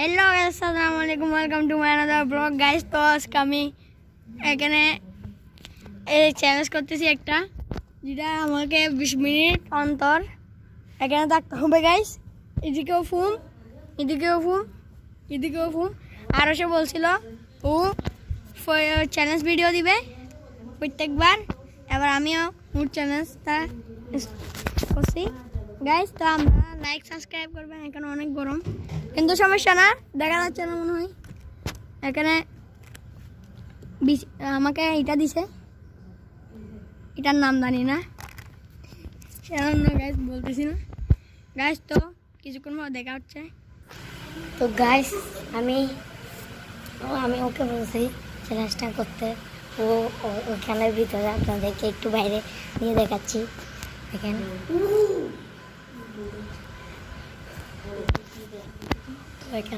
Hello guys, আসসালামু আলাইকুম, welcome to my another blog guys. তো আজকে আমি এখানে এই চ্যালেঞ্জ করতেছি একটা, যেটা আমাকে 20 মিনিট অন্তর এখানে থাকতে হবে গাইস। এদিকেও ফোন, এদিকেও ফোন, এদিকেও ফোন। আরও সে বলছিল ও চ্যালেঞ্জ ভিডিও দিবে প্রত্যেকবার। এবার আমিও ওর চ্যালেঞ্জটা করছি গাইস। তো আমরা লাইক সাবস্ক্রাইব করবেন। এখানে অনেক গরম, কিন্তু সমস্যা না, দেখা যাচ্ছে না মনে হয়। এখানে আমাকে এটা দিছে, এটার নাম জানি না, সেজন্য গাইস বলতেছি না গাইস। তো কিছুক্ষণ পর দেখা হচ্ছে। তো গাইস আমি ওকে বলছি চ্যালেঞ্জটা করতে। ও ওখানের ভিতরে আপনাদেরকে একটু বাইরে নিয়ে দেখাচ্ছি। দেখেন